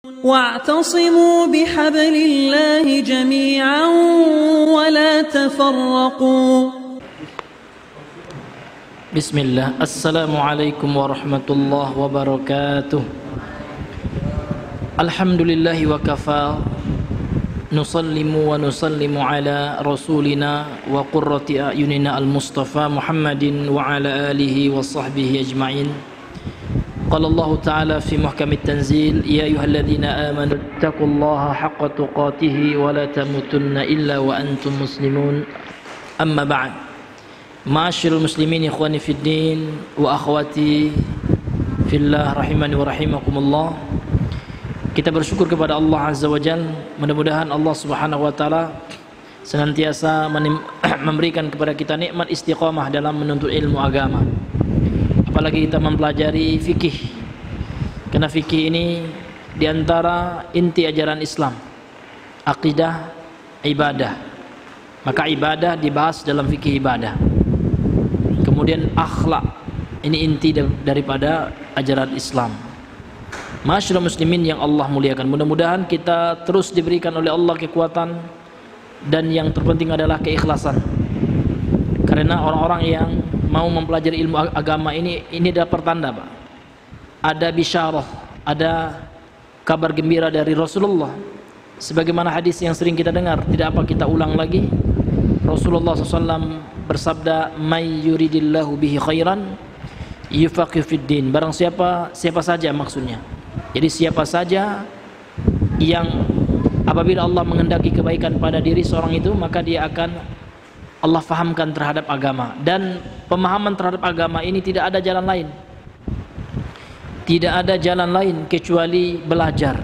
واعتصموا بحبل الله جميعا ولا تفرقوا. بسم الله. السلام عليكم ورحمة الله وبركاته. الحمد لله وكفى، نسلم ونسلم على رسولنا وقرة أعيننا المصطفى محمد وعلى آله وصحبه أجمعين. قال الله تعالى في محكم التنزيل: يا أيها الذين آمنوا اتقوا الله حق تقاته ولا تموتن إلا وأنتم مسلمون. أما بعد، معاشر المسلمين إخواني في الدين وأخواتي في الله rahimani wa rahimakumullah. Kita bersyukur kepada Allah Azza wa Jalla. Mudah-mudahan Allah Subhanahu wa taala senantiasa memberikan kepada kita nikmat istiqamah dalam menuntut ilmu agama. Apalagi kita mempelajari fikih, karena fikih ini diantara inti ajaran Islam, akidah, ibadah. Maka ibadah dibahas dalam fikih ibadah. Kemudian akhlak, ini inti daripada ajaran Islam. Masyaallah muslimin yang Allah muliakan, mudah-mudahan kita terus diberikan oleh Allah kekuatan, dan yang terpenting adalah keikhlasan. Karena orang-orang yang mau mempelajari ilmu agama ini adalah pertanda, Pak. Ada bisyarah, ada kabar gembira dari Rasulullah. Sebagaimana hadis yang sering kita dengar, tidak apa kita ulang lagi. Rasulullah SAW bersabda, "May yuridillahu bihi khairan yufaqihu fid din." Barang siapa saja maksudnya. Jadi siapa saja yang apabila Allah menghendaki kebaikan pada diri seorang itu, maka dia akan Allah fahamkan terhadap agama. Dan pemahaman terhadap agama ini tidak ada jalan lain. Tidak ada jalan lain kecuali belajar.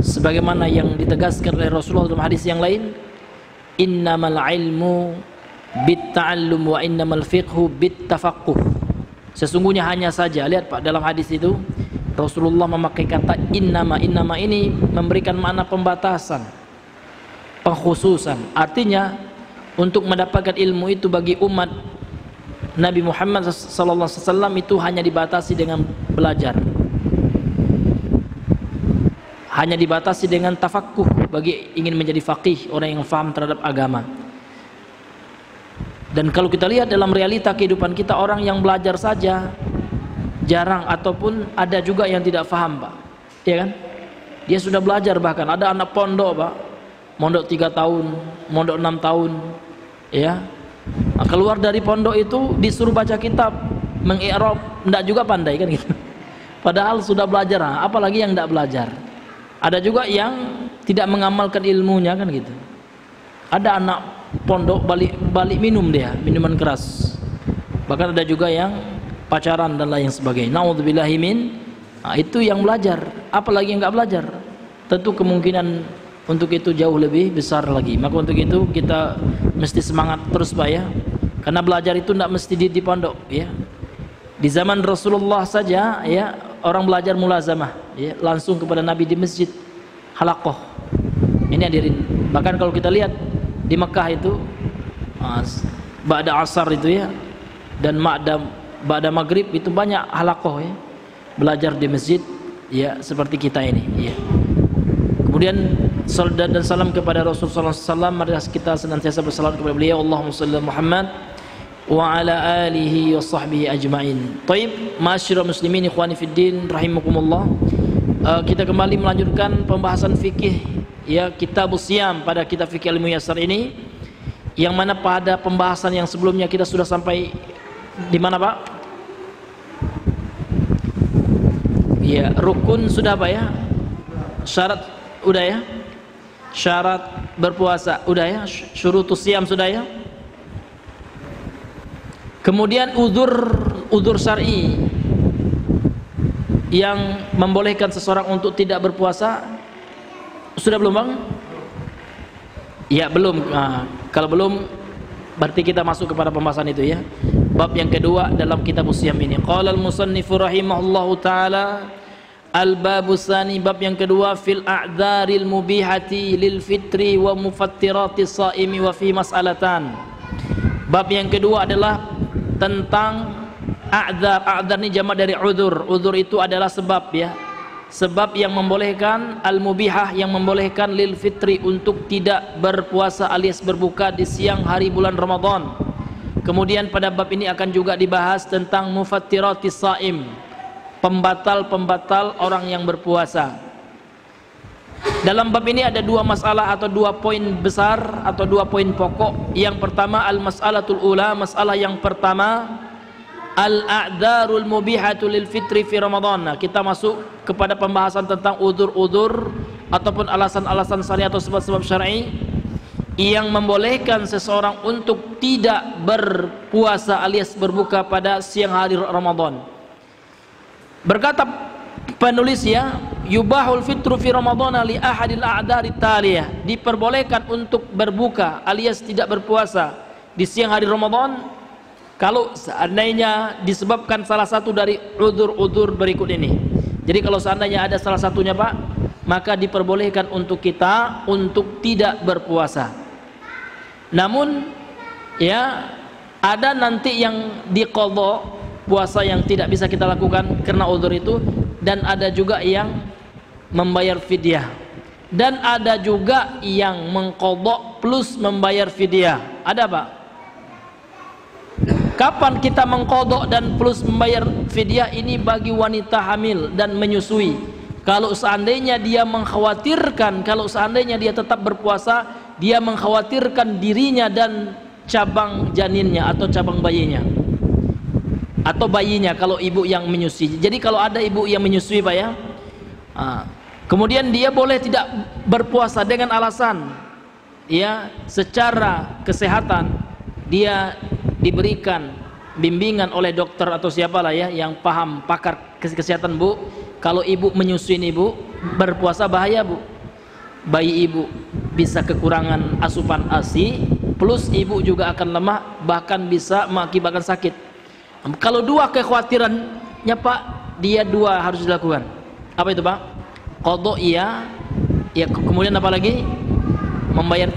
Sebagaimana yang ditegaskan oleh Rasulullah dalam hadis yang lain, innamal ilmu bitta'allum wa innamal fiqhu bittafaqquh. Sesungguhnya hanya saja, lihat Pak, dalam hadis itu Rasulullah memakai kata innama. Innama ini memberikan makna pembatasan, pengkhususan. Artinya untuk mendapatkan ilmu itu bagi umat Nabi Muhammad SAW itu hanya dibatasi dengan belajar, hanya dibatasi dengan tafaqquh bagi ingin menjadi faqih, orang yang faham terhadap agama. Dan kalau kita lihat dalam realita kehidupan kita, orang yang belajar saja jarang, ataupun ada juga yang tidak faham, Pak, ya kan? Dia sudah belajar, bahkan ada anak pondok, Pak, mondok 3 tahun, mondok 6 tahun, ya, keluar dari pondok itu disuruh baca kitab, mengi'rab, enggak juga pandai kan gitu. Padahal sudah belajar, apalagi yang enggak belajar. Ada juga yang tidak mengamalkan ilmunya kan gitu. Ada anak pondok balik minum, dia minuman keras. Bahkan ada juga yang pacaran dan lain sebagainya. Naudzubillahi min. Itu yang belajar, apalagi yang enggak belajar. Tentu kemungkinan untuk itu jauh lebih besar lagi. Maka untuk itu kita mesti semangat terus, Pak, ya. Karena belajar itu tidak mesti di pondok, ya. Di zaman Rasulullah saja, ya, orang belajar mulazamah, ya, langsung kepada Nabi di masjid halaqah. Ini hadirin. Bahkan kalau kita lihat di Mekah itu ba'da asar itu, ya, dan ba'da maghrib itu banyak halaqah, ya, belajar di masjid, ya, seperti kita ini, ya. Kemudian salat dan salam kepada Rasulullah SAW. Mari kita senantiasa bersalawat kepada beliau. Allahumma shalli ala Muhammad wa ala alihi wa sahbihi ajma'in. Taib, ma'asyiral muslimin ikhwani fid din rahimakumullah. Kita kembali melanjutkan pembahasan fikih, ya, Kitabus Shiyam pada kitab fikih Al-Muyassar ini, yang mana pada pembahasan yang sebelumnya kita sudah sampai di mana, Pak? Ya, rukun sudah, Pak, ya. Syarat udah, ya. Syarat berpuasa udah, ya. Syurutus Shiyam sudah, ya. Kemudian udzur syar'i yang membolehkan seseorang untuk tidak berpuasa sudah belum, Bang? Ya, belum. Kalau belum, berarti kita masuk kepada pembahasan itu, ya. Bab yang kedua dalam Kitabus Shiyam ini. Qala al-musannifu rahimahullahu taala, al-babu tsani, bab yang kedua, fil a'dzaril mubihati lil fitri wa mufattiratis shaimi wa fi mas'alatan. Bab yang kedua adalah tentang a'dzar. A'dzar ini jamak dari udzur. Udzur itu adalah sebab, ya. sebab yang membolehkan, al-mubihah yang membolehkan lil fitri untuk tidak berpuasa alias berbuka di siang hari bulan Ramadan. Kemudian pada bab ini akan juga dibahas tentang mufattiratis shaim, pembatal-pembatal orang yang berpuasa. Dalam bab ini ada dua masalah atau dua poin besar atau dua poin pokok. Yang pertama al-mas'alatul ula, masalah yang pertama al-a'dzarul mubihatu lil fitri fi Ramadan. Nah, kita masuk kepada pembahasan tentang udzur-udzur ataupun alasan-alasan syar'i atau sebab-sebab syar'i yang membolehkan seseorang untuk tidak berpuasa alias berbuka pada siang hari Ramadan. Berkata penulis ya, yubahul fitru fi Ramadan li ahadil a'dzari taliyah, diperbolehkan untuk berbuka alias tidak berpuasa di siang hari Ramadan kalau seandainya disebabkan salah satu dari udzur-udzur berikut ini. Jadi kalau seandainya ada salah satunya Pak, maka diperbolehkan untuk kita untuk tidak berpuasa. Namun ya ada nanti yang diqadha puasa yang tidak bisa kita lakukan karena udzur itu, dan ada juga yang membayar fidyah, dan ada juga yang mengqadha plus membayar fidyah. Ada Pak? Kapan kita mengqadha dan plus membayar fidyah? Ini bagi wanita hamil dan menyusui. Kalau seandainya dia mengkhawatirkan, kalau seandainya dia tetap berpuasa, dia mengkhawatirkan dirinya dan cabang janinnya atau cabang bayinya atau bayinya kalau ibu yang menyusui. Jadi kalau ada ibu yang menyusui Pak ya, kemudian dia boleh tidak berpuasa dengan alasan ya secara kesehatan dia diberikan bimbingan oleh dokter atau siapalah ya yang paham, pakar kesehatan. Bu, kalau ibu menyusui ibu berpuasa bahaya Bu, bayi ibu bisa kekurangan asupan ASI, plus ibu juga akan lemah, bahkan bisa mengakibatkan sakit. Kalau dua kekhawatirannya Pak, dia dua harus dilakukan. Apa itu Pak? Qadha iya, ya kemudian apa lagi? Membayar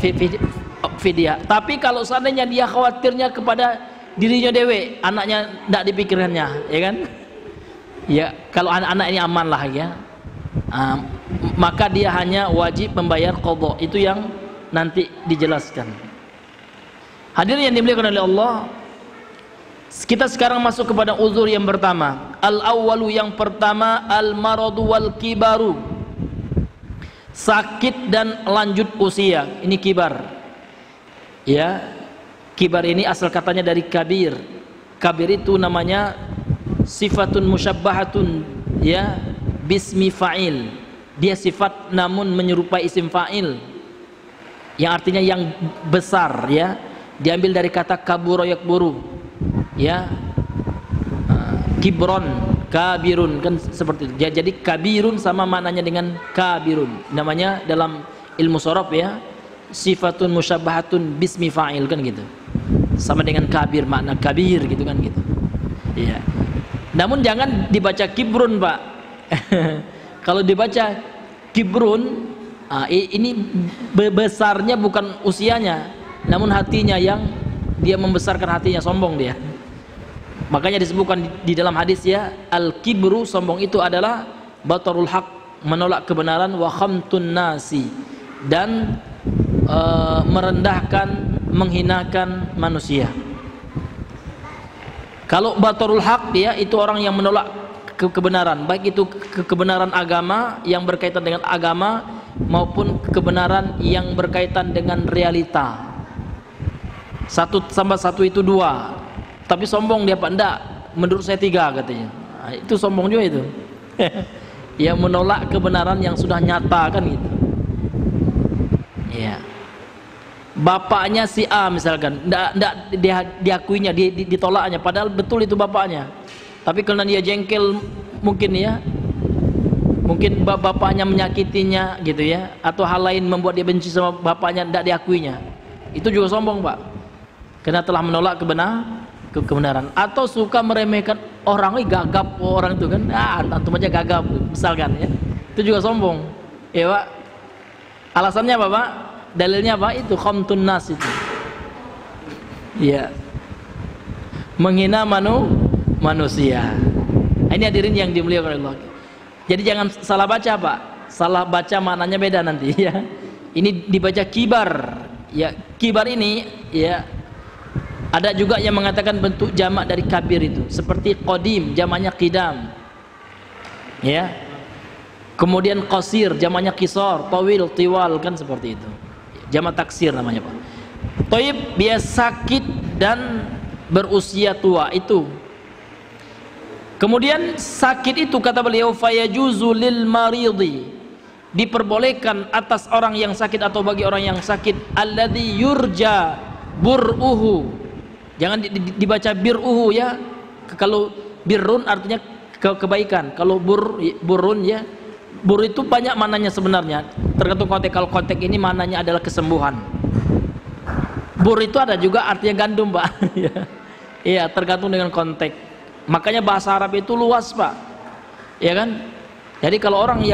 fidyah. Tapi kalau seandainya dia khawatirnya kepada dirinya dewe, anaknya tidak dipikirkannya, ya kan? Ya kalau anak-anak ini aman lah ya, maka dia hanya wajib membayar qadha. Itu yang nanti dijelaskan. Hadirin yang dimuliakan oleh Allah, kita sekarang masuk kepada uzur yang pertama. Al-awwalu, yang pertama, al-maradu wal kibaru, sakit dan lanjut usia. Ini kibar ya, kibar ini asal katanya dari kabir. Kabir itu namanya sifatun musyabbahatun ya bismi fa'il, dia sifat namun menyerupai isim fa'il yang artinya yang besar ya, diambil dari kata kabura yakburu ya, kibron kabirun kan seperti itu. Jadi kabirun sama maknanya dengan kabirun, namanya dalam ilmu sorof ya sifatun musyabbahatun bismi fa'il kan gitu, sama dengan kabir, makna kabir gitu kan gitu ya. Namun jangan dibaca kibrun Pak. Kalau dibaca kibrun, ini besarnya bukan usianya, namun hatinya yang dia membesarkan hatinya, sombong dia. Makanya disebutkan di dalam hadis ya, al-kibru, sombong itu adalah batarul haq, menolak kebenaran, wa khamtun nasi, dan merendahkan, menghinakan manusia. Kalau batarul haq, dia itu orang yang menolak kebenaran, baik itu kebenaran agama yang berkaitan dengan agama maupun kebenaran yang berkaitan dengan realita. Satu tambah satu itu dua, tapi sombong dia Pak, enggak, menurut saya tiga katanya. Itu sombong juga itu. Yang menolak kebenaran yang sudah nyata kan gitu ya. Bapaknya si A misalkan, enggak diakuinya, ditolaknya, padahal betul itu bapaknya. Tapi karena dia jengkel mungkin ya, mungkin bapaknya menyakitinya gitu ya, atau hal lain membuat dia benci sama bapaknya, tidak diakuinya. Itu juga sombong Pak, karena telah menolak kebenaran. Atau suka meremehkan orang, gagap orang itu kan, antum aja gagap misalkan ya, itu juga sombong ya Pak. Alasannya apa Pak? Dalilnya apa? Itu khamtun nas itu ya, menghina manusia. Ini hadirin yang dimuliakan Allah. Jadi jangan salah baca Pak, salah baca maknanya beda nanti ya. Ini dibaca kibar ya. Kibar ini ya, ada juga yang mengatakan bentuk jamak dari kabir itu, seperti qadim jamaknya qidam ya. Kemudian qasir jamaknya qisar, tawil tiwal, kan seperti itu. Jamak taksir namanya Pak. Thayyib dia sakit dan berusia tua itu. Kemudian sakit itu kata beliau fayajuzu lil maridi, diperbolehkan atas orang yang sakit atau bagi orang yang sakit, alladzi yurja bur'uhu, jangan dibaca bir'uhu ya. Kalau birrun artinya kebaikan, kalau burun ya, bur itu banyak maknanya sebenarnya, tergantung konteks. Kalau konteks ini maknanya adalah kesembuhan. Bur itu ada juga artinya gandum Pak. Iya, tergantung dengan konteks. Makanya bahasa Arab itu luas Pak, ya kan. Jadi kalau orang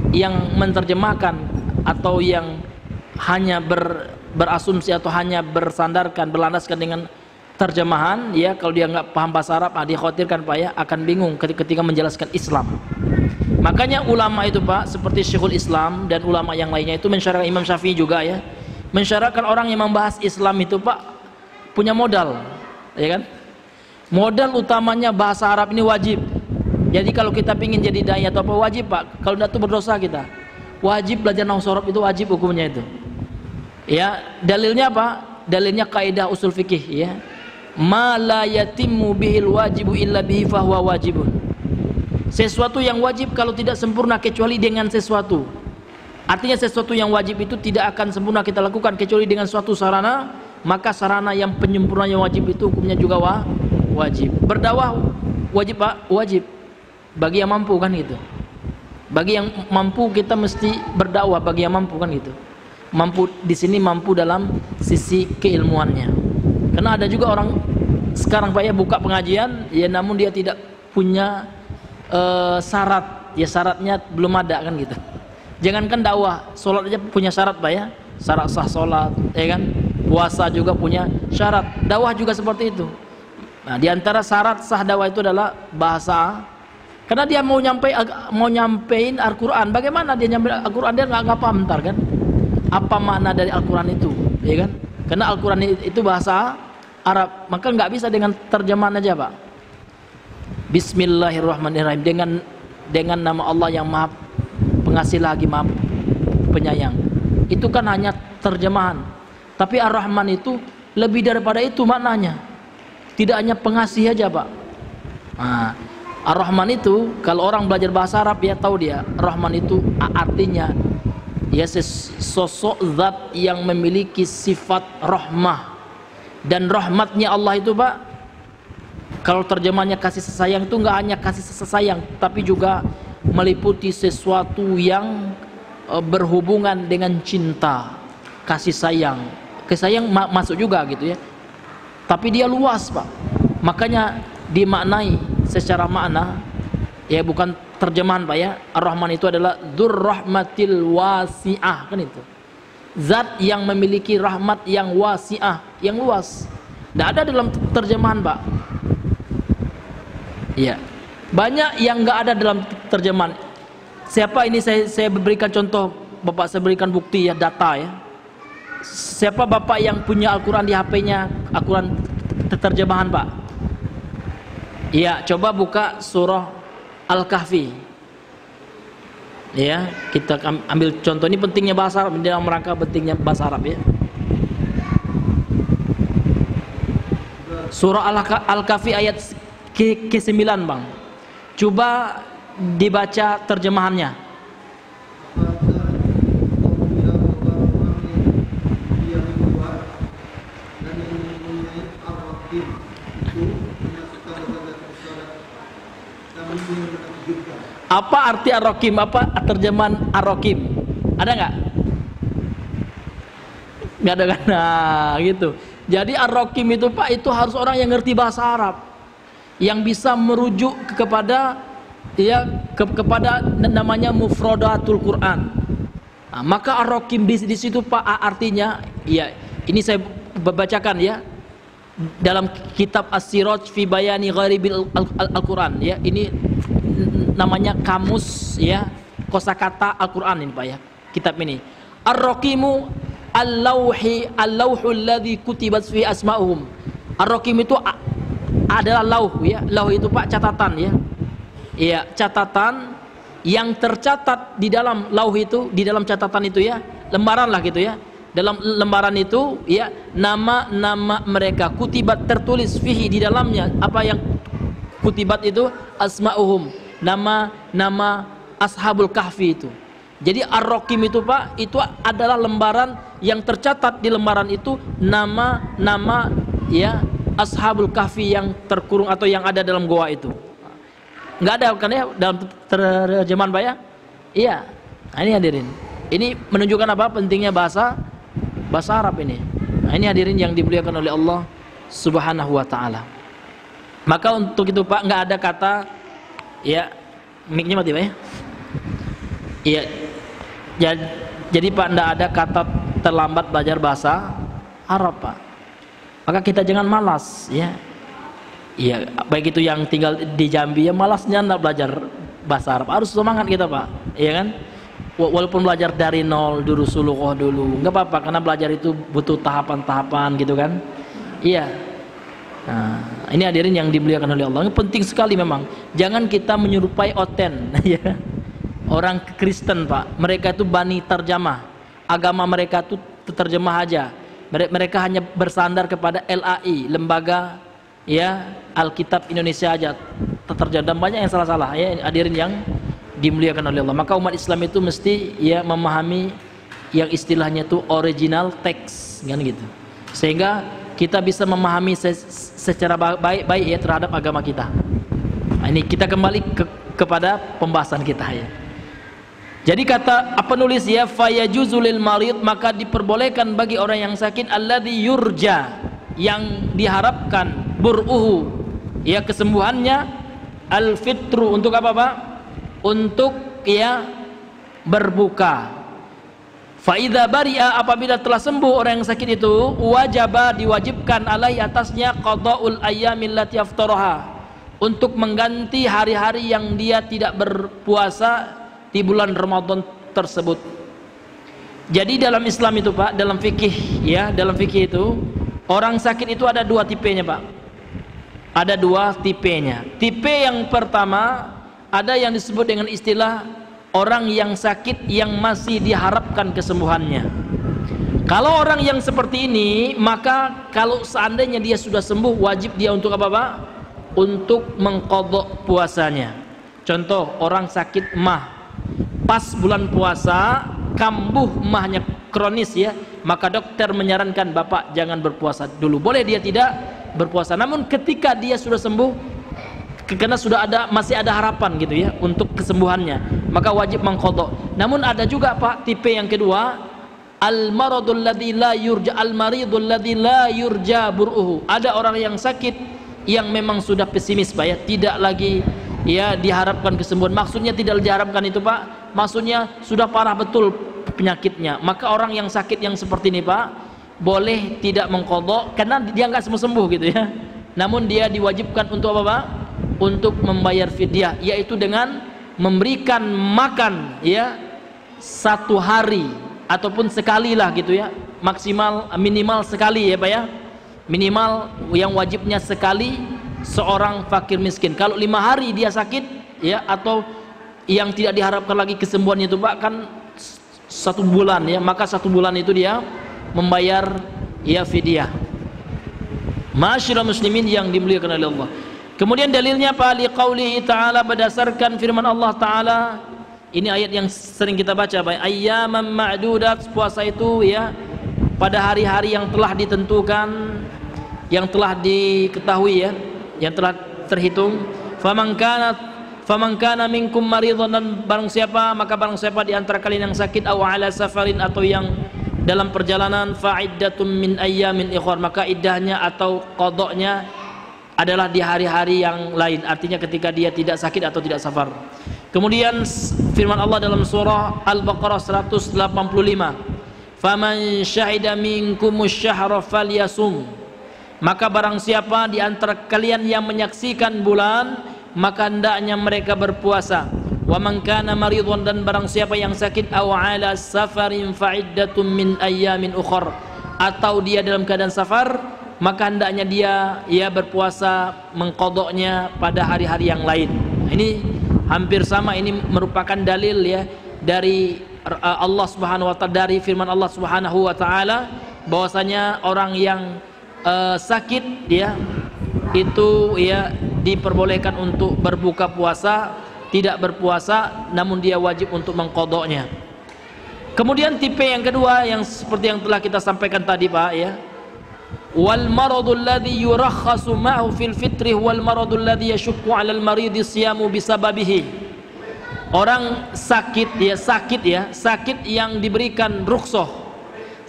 yang menerjemahkan atau yang hanya berasumsi atau hanya bersandarkan, berlandaskan dengan terjemahan ya, kalau dia nggak paham bahasa Arab, dia khawatirkan Pak ya, akan bingung ketika menjelaskan Islam. Makanya ulama itu Pak, seperti Syekhul Islam dan ulama yang lainnya itu mensyarahkan, Imam Syafi'i juga ya, mensyarahkan orang yang membahas Islam itu Pak punya modal, ya kan. Modal utamanya bahasa Arab ini wajib. Jadi kalau kita pingin jadi dai atau apa, wajib Pak. Kalau tidak tuh berdosa kita. Wajib belajar nahwu sorof, itu wajib hukumnya itu. Ya, dalilnya apa? Dalilnya kaidah usul fikih ya. Ma la yatimmu bihil wajibu illa bihi fahuwa wajibun. Sesuatu yang wajib kalau tidak sempurna kecuali dengan sesuatu. Artinya sesuatu yang wajib itu tidak akan sempurna kita lakukan kecuali dengan suatu sarana, maka sarana yang penyempurna yang wajib itu hukumnya juga wajib. Berdakwah wajib Pak, wajib bagi yang mampu kan gitu. Bagi yang mampu kita mesti berdakwah, bagi yang mampu kan gitu. Mampu di sini mampu dalam sisi keilmuannya. Karena ada juga orang sekarang Pak ya buka pengajian ya, namun dia tidak punya syarat, ya syaratnya belum ada kan gitu. Jangankan dakwah, sholat aja punya syarat Pak ya, syarat sah sholat ya kan. Puasa juga punya syarat, dakwah juga seperti itu. Nah, di antara syarat sah dakwah itu adalah bahasa. Karena dia mau nyampein Al-Qur'an, bagaimana dia nyampein Al-Qur'an, dia nggak paham ntar kan. Apa makna dari Al-Qur'an itu, ya kan? Karena Al-Qur'an itu bahasa Arab, maka nggak bisa dengan terjemahan aja Pak. Bismillahirrahmanirrahim, dengan nama Allah yang Maha Pengasih lagi Maha Penyayang. Itu kan hanya terjemahan. Tapi Ar-Rahman itu lebih daripada itu maknanya. Tidak hanya pengasih aja Pak. Nah, Ar-Rahman itu kalau orang belajar bahasa Arab ya tahu dia, Rahman itu artinya ya sosok zat yang memiliki sifat rahmah. Dan rahmatnya Allah itu Pak, kalau terjemahnya kasih sayang itu nggak hanya kasih sayang, tapi juga meliputi sesuatu yang berhubungan dengan cinta, kasih sayang. Kasih sayang masuk juga gitu ya. Tapi dia luas Pak, makanya dimaknai secara makna ya, bukan terjemahan Pak ya. Ar-Rahman itu adalah dzur-rahmatil wasi'ah kan itu, zat yang memiliki rahmat yang wasi'ah, yang luas. Tidak ada dalam terjemahan Pak ya, banyak yang nggak ada dalam terjemahan. Siapa ini, saya berikan contoh Bapak, saya berikan bukti ya, data ya. Siapa Bapak yang punya Al-Quran di HP-nya, Al-Quran terjemahan Pak? Iya, coba buka surah Al-Kahfi. Ya, kita ambil contoh, ini pentingnya bahasa Arab, dalam rangka pentingnya bahasa Arab ya. Surah Al-Kahfi ayat ke-9 Bang. Coba dibaca terjemahannya. Apa arti Ar-Rakim? Apa terjemahan Ar-Rakim? Ada nggak? Nggak ada kan? Nah, gitu. Jadi Ar-Rakim itu Pak, itu harus orang yang ngerti bahasa Arab, yang bisa merujuk kepada kepada namanya mufradatul Quran. Nah, maka Ar-Rakim di situ Pak artinya ya, ini saya bacakan ya. Dalam kitab As-Siraj fi Bayani Gharibil Al-Quran ya, ini namanya kamus ya kosakata Al-Qur'an ini Pak ya. Kitab ini. Ar-Raqimu al-lauhul ladzi kutibat fi asma'uhum. Ar-Raqim itu adalah lauh ya. Lauh itu Pak catatan ya. Iya, catatan yang tercatat di dalam lauh itu, di dalam catatan itu ya, lembaran lah gitu ya. Dalam lembaran itu ya, nama-nama mereka kutibat tertulis fihi di dalamnya. Apa yang kutibat itu? Asma'uhum, nama-nama ashabul kahfi itu. Jadi Ar-Raqim itu Pak, itu adalah lembaran yang tercatat di lembaran itu nama-nama ya ashabul kahfi yang terkurung atau yang ada dalam goa itu. Nggak ada kan ya dalam terjemahan Pak ya? Iya. Nah, ini hadirin. Ini menunjukkan apa? Pentingnya bahasa Arab ini. Nah, ini hadirin yang dimuliakan oleh Allah Subhanahu wa taala. Maka untuk itu Pak, nggak ada kata ya, mic-nya mati Pak ya? Iya. Jadi Pak, nggak ada kata terlambat belajar bahasa Arab Pak. Maka kita jangan malas ya. Iya, baik itu yang tinggal di Jambi ya malasnya nggak belajar bahasa Arab. Harus semangat kita Pak, iya kan? Walaupun belajar dari nol dulu, sulukoh dulu, nggak apa-apa karena belajar itu butuh tahapan-tahapan gitu kan? Iya. Nah, ini hadirin yang dimuliakan oleh Allah. Ini penting sekali memang. Jangan kita menyerupai Oten, ya. Orang Kristen Pak, mereka itu bani terjemah. Agama mereka itu terjemah aja. Mereka hanya bersandar kepada LAI, lembaga ya Alkitab Indonesia aja terjemah. Banyak yang salah-salah ya hadirin yang dimuliakan oleh Allah. Maka umat Islam itu mesti ya memahami yang istilahnya itu original text kan gitu, sehingga kita bisa memahami secara baik ya terhadap agama kita. Nah, ini kita kembali kepada pembahasan kita ya. Jadi kata penulis ya, fayajuzulil marid, maka diperbolehkan bagi orang yang sakit alladzi yurja, yang diharapkan bur'uhu ya kesembuhannya, al-fitru, untuk apa Pak? Untuk ya berbuka. Fa idza bari'a, apabila telah sembuh orang yang sakit itu, wajaba, diwajibkan alaihi atasnya qada'ul ayyamil lati aftaraha, untuk mengganti hari-hari yang dia tidak berpuasa di bulan Ramadan tersebut. Jadi dalam Islam itu Pak, dalam fikih ya, dalam fikih itu orang sakit itu ada dua tipenya Pak. Ada dua tipenya. Tipe yang pertama ada yang disebut dengan istilah orang yang sakit yang masih diharapkan kesembuhannya. Kalau orang yang seperti ini, maka kalau seandainya dia sudah sembuh, wajib dia untuk apa Pak? Untuk mengqadha puasanya. Contoh, orang sakit mah, pas bulan puasa kambuh mahnya kronis ya, maka dokter menyarankan Bapak jangan berpuasa dulu. Boleh dia tidak berpuasa, namun ketika dia sudah sembuh, karena sudah masih ada harapan gitu ya untuk kesembuhannya, maka wajib mengqadha. Namun ada juga Pak tipe yang kedua, al-maradul ladzi la yurja, al-maridul ladzi la yurja bur'uhu. Ada orang yang sakit yang memang sudah pesimis Pak ya, tidak lagi ya diharapkan kesembuhan. Maksudnya tidak diharapkan itu Pak, maksudnya sudah parah betul penyakitnya. Maka orang yang sakit yang seperti ini Pak, boleh tidak mengqadha karena dia nggak sembuh gitu ya. Namun dia diwajibkan untuk apa Pak? Untuk membayar fidyah, yaitu dengan memberikan makan ya satu hari ataupun sekali lah gitu ya, maksimal minimal sekali ya Pak ya, minimal yang wajibnya sekali seorang fakir miskin. Kalau 5 hari dia sakit ya, atau yang tidak diharapkan lagi kesembuhannya itu Pak kan 1 bulan ya, maka 1 bulan itu dia membayar ya fidyah. Ma'asyiral muslimin yang dimuliakan oleh Allah. Kemudian dalilnya Pak, liqaulihi ta'ala, berdasarkan firman Allah Ta'ala. Ini ayat yang sering kita baca Pak, ayyaman ma'dudat, puasa itu ya pada hari-hari yang telah ditentukan, yang telah diketahui ya, yang telah terhitung. Faman kana minkum maridhan, dan barang siapa, maka barang siapa di antara kalian yang sakit, aw ala safarin, atau yang dalam perjalanan, fa'iddatun min ayyamin ikhwar, maka iddahnya atau qadanya adalah di hari-hari yang lain, artinya ketika dia tidak sakit atau tidak safar. Kemudian firman Allah dalam surah Al-Baqarah 185, faman syahida minkumus syahra falyasum, maka barang siapa di antara kalian yang menyaksikan bulan, maka hendaknya mereka berpuasa. Wa man kana maridhan, dan barang siapa yang sakit, aw ala safarin fa iddatun min ayyamin ukhra, atau dia dalam keadaan safar, maka hendaknya dia berpuasa mengqadanya pada hari-hari yang lain. Ini hampir sama, ini merupakan dalil ya dari Allah Subhanahu wa taala, dari firman Allah Subhanahu wa taala bahwasanya orang yang sakit ya itu ya diperbolehkan untuk berbuka puasa, tidak berpuasa namun dia wajib untuk mengqadanya. Kemudian tipe yang kedua yang seperti yang telah kita sampaikan tadi Pak ya, wal maradul ladzi yurakhasu ma'hu fil fitri wal maradul ladzi yashukku 'alal maridi siyamu bisababihi. Orang sakit sakit yang diberikan rukhsah,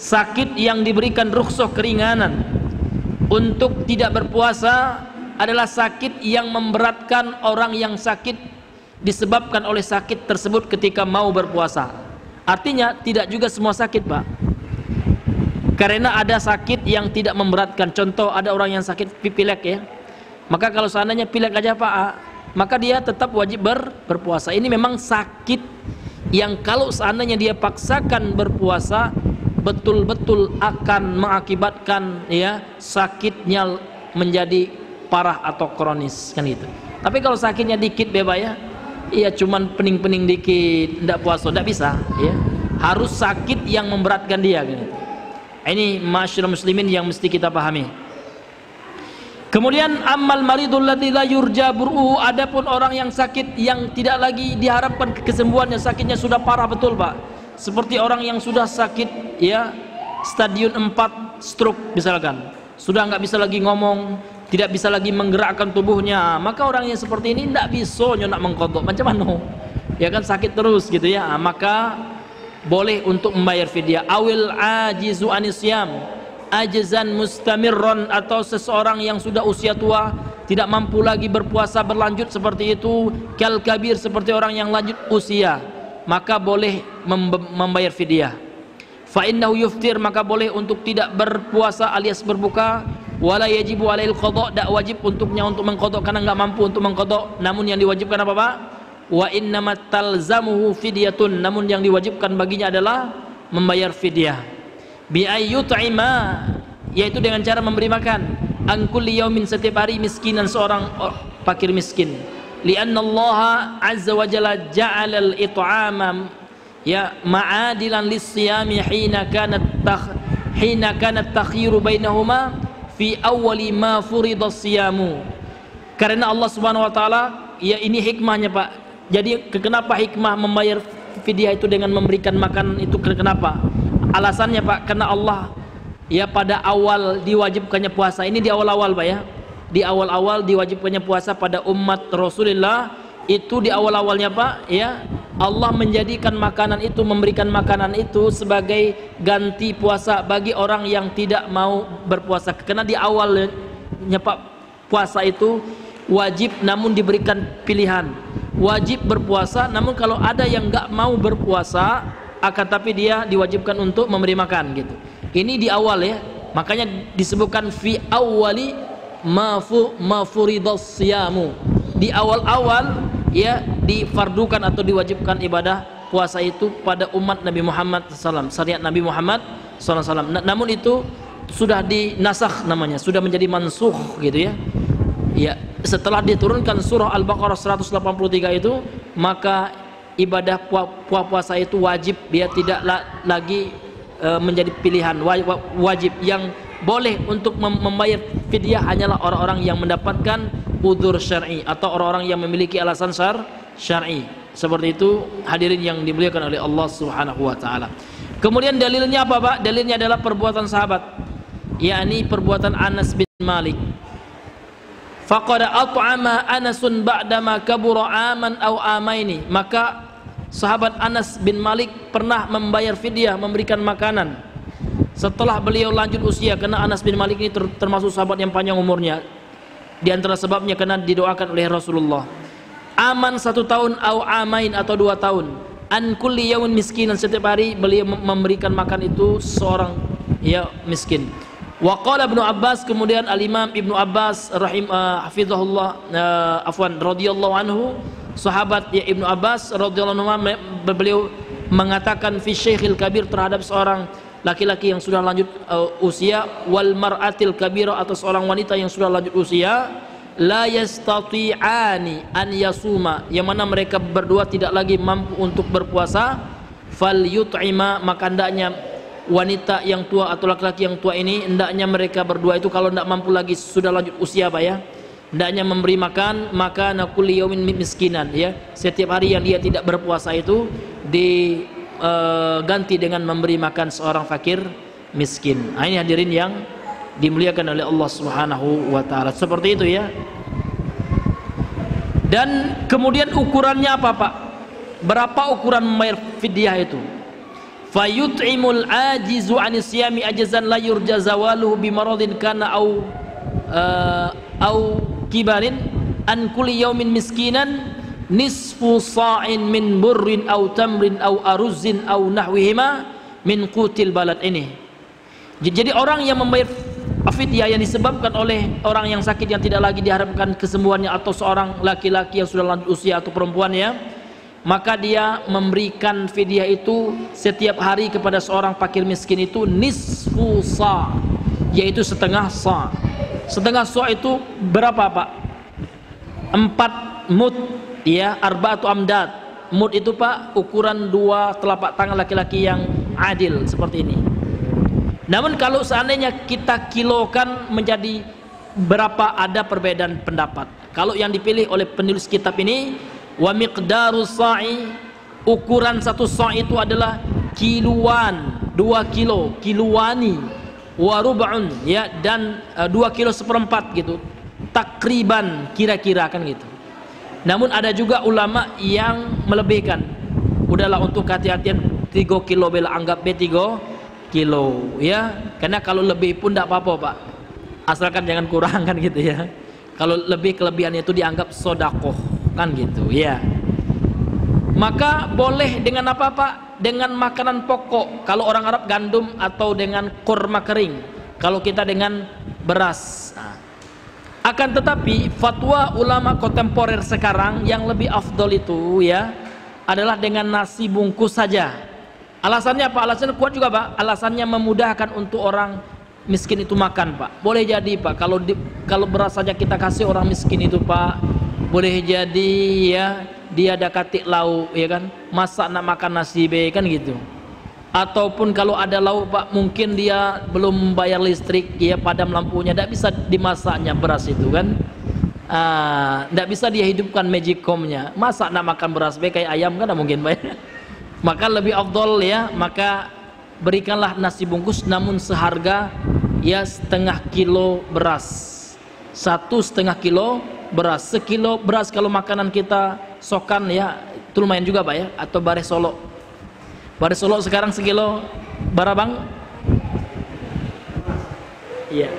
sakit yang diberikan rukhsah keringanan untuk tidak berpuasa adalah sakit yang memberatkan orang yang sakit disebabkan oleh sakit tersebut ketika mau berpuasa. Artinya tidak juga semua sakit Pak, karena ada sakit yang tidak memberatkan. Contoh, ada orang yang sakit pilek ya, maka kalau seandainya pilek aja Pak, maka dia tetap wajib berpuasa. Ini memang sakit yang kalau seandainya dia paksakan berpuasa betul-betul akan mengakibatkan ya sakitnya menjadi parah atau kronis kan gitu. Tapi kalau sakitnya dikit bebas ya, iya cuman pening-pening dikit, tidak puasa, tidak bisa ya. Harus sakit yang memberatkan dia gitu. Ini masyarakat muslimin yang mesti kita pahami. Kemudian ammal maridul ladzi la yurja bur'u, adapun orang yang sakit yang tidak lagi diharapkan kesembuhannya, sakitnya sudah parah betul Pak. Seperti orang yang sudah sakit ya stadium 4 stroke misalkan, sudah nggak bisa lagi ngomong, tidak bisa lagi menggerakkan tubuhnya, maka orang yang seperti ini tidak bisa nak mengqadha. Macam mana? Ya kan sakit terus gitu ya, maka boleh untuk membayar fidyah. Awil ajizu anisyam ajzan mustamirron, atau seseorang yang sudah usia tua tidak mampu lagi berpuasa berlanjut seperti itu, kal kabir, seperti orang yang lanjut usia, maka boleh membayar fidyah. Fa innahu yuftir, maka boleh untuk tidak berpuasa alias berbuka. Wala yajibu alail qada, tak wajib untuknya untuk mengqada karena enggak mampu untuk mengqada. Namun yang diwajibkan apa Pak? Wa innamat talzamuhu fidyatun, namun yang diwajibkan baginya adalah membayar fidyah. Bi ayyut'ima, yaitu dengan cara memberi makan, an kulli yaumin, setiap hari, miskinan, seorang fakir miskin. Lianna Allah azza wa jalla ja'ala al-it'ama ya ma'adilan lis-siyami hina kanat takhiru bainahuma fi awwali ma furida siyamu. Karena Allah Subhanahu wa taala, ya ini hikmahnya Pak. Jadi kenapa hikmah membayar fidyah itu dengan memberikan makan itu, kenapa? Alasannya Pak, karena Allah ya pada awal diwajibkannya puasa. Ini di awal-awal Pak ya. Di awal-awal diwajibkannya puasa pada umat Rasulullah itu, di awal-awalnya Pak ya, Allah menjadikan makanan itu, memberikan makanan itu sebagai ganti puasa bagi orang yang tidak mau berpuasa. Karena di awalnya Pak puasa itu wajib namun diberikan pilihan, wajib berpuasa namun kalau ada yang nggak mau berpuasa akan tapi dia diwajibkan untuk memberi makan gitu. Ini di awal ya, makanya disebutkan fi awwali ma furidas siyamu. Di awal-awal ya difardukan atau diwajibkan ibadah puasa itu pada umat Nabi Muhammad SAW, syariat Nabi Muhammad SAW. Namun itu sudah dinasakh namanya, sudah menjadi mansukh gitu ya. Ya, setelah diturunkan surah Al-Baqarah 183 itu, maka ibadah puasa itu wajib, dia tidak lagi menjadi pilihan, wajib. Yang boleh untuk membayar fidyah hanyalah orang-orang yang mendapatkan udzur syar'i atau orang-orang yang memiliki alasan syar'i. Seperti itu hadirin yang dimuliakan oleh Allah Subhanahu wa taala. Kemudian dalilnya apa Pak? Dalilnya adalah perbuatan sahabat, yakni perbuatan Anas bin Malik. Faqad at'ama Anasun ba'dama kabura aman aw amaini, maka sahabat Anas bin Malik pernah membayar fidyah, memberikan makanan setelah beliau lanjut usia. Karena Anas bin Malik ini termasuk sahabat yang panjang umurnya. Di antara sebabnya karena didoakan oleh Rasulullah. Aman 1 tahun, au amain atau 2 tahun. An kulli yaumin miskinan, setiap hari beliau memberikan makan itu seorang ya miskin. Wa qala Ibnu Abbas, kemudian Al-Imam Ibnu Abbas hafizahullah radhiyallahu anhu, sahabat ya Ibnu Abbas radhiyallahu anhu, beliau mengatakan fi syekhil kabir, terhadap seorang laki-laki yang sudah lanjut usia, wal mar'atil kabira, atau seorang wanita yang sudah lanjut usia, la yastati'ani an yasuma, yang mana mereka berdua tidak lagi mampu untuk berpuasa, fal yut'ima, maka hendaknya wanita yang tua atau laki-laki yang tua ini, hendaknya mereka berdua itu kalau tidak mampu lagi, sudah lanjut usia Pak ya, hendaknya memberi makan, maka kulli yaumin miskinan ya, setiap hari yang dia tidak berpuasa itu diganti dengan memberi makan seorang fakir miskin. Nah, ini hadirin yang dimuliakan oleh Allah Subhanahu wa taala. Seperti itu ya. Dan kemudian ukurannya apa Pak? Berapa ukuran membayar fidyah itu? Fayut'imul ajizu anis siyami ajazan la yurja zawaluhu bimaradin kana au kibarin an kulli yaumin miskinan nisfu sa'in min burrin au tamrin au aruzin au nahwihima min qutil balad. Ini jadi orang yang membayar fidyah yang disebabkan oleh orang yang sakit yang tidak lagi diharapkan kesembuhannya, atau seorang laki-laki yang sudah lanjut usia atau perempuan ya, maka dia memberikan fidyah itu setiap hari kepada seorang fakir miskin itu nisfu sa', yaitu setengah sa'. Setengah sa' itu berapa Pak? 4 mud ya, arba'atu amdad. Mud itu Pak ukuran 2 telapak tangan laki-laki yang adil seperti ini. Namun kalau seandainya kita kilokan menjadi berapa, ada perbedaan pendapat. Kalau yang dipilih oleh penulis kitab ini, wa miqdaru sa'i, ukuran satu sa' itu adalah kiluan, 2 kilo, kiluani, wa rub'un ya, dan 2 kilo seperempat gitu, takriban, kira-kira kan gitu. Namun ada juga ulama yang melebihkan, udahlah untuk hati-hatian 3 kilo bela, anggap B 3 kilo ya, karena kalau lebih pun tidak apa-apa Pak, asalkan jangan kurang kan gitu ya. Kalau lebih, kelebihannya itu dianggap sodakoh kan gitu ya. Maka boleh dengan apa Pak? Dengan makanan pokok, kalau orang Arab gandum, atau dengan kurma kering, kalau kita dengan beras. Nah, akan tetapi fatwa ulama kontemporer sekarang yang lebih afdol itu ya adalah dengan nasi bungkus saja. Alasannya apa? Alasannya kuat juga Pak. Alasannya memudahkan untuk orang miskin itu makan Pak. Boleh jadi Pak, kalau beras saja kita kasih orang miskin itu Pak, boleh jadi ya dia ada katik lauk ya kan, masak nak makan nasi be kan gitu. Ataupun kalau ada lauk Pak, mungkin dia belum bayar listrik ya, padam lampunya, tidak bisa dimasaknya beras itu kan, tidak bisa dia hidupkan magicomnya, masak nak makan beras be kayak ayam kan, tidak mungkin Pak. Maka lebih afdol ya, maka berikanlah nasi bungkus namun seharga ya setengah kilo beras, 1,5 kilo beras. Sekilo beras kalau makanan kita sokan ya itu lumayan juga Pak ya, atau bare Solo. Bare Solo sekarang sekilo berapa Bang? Iya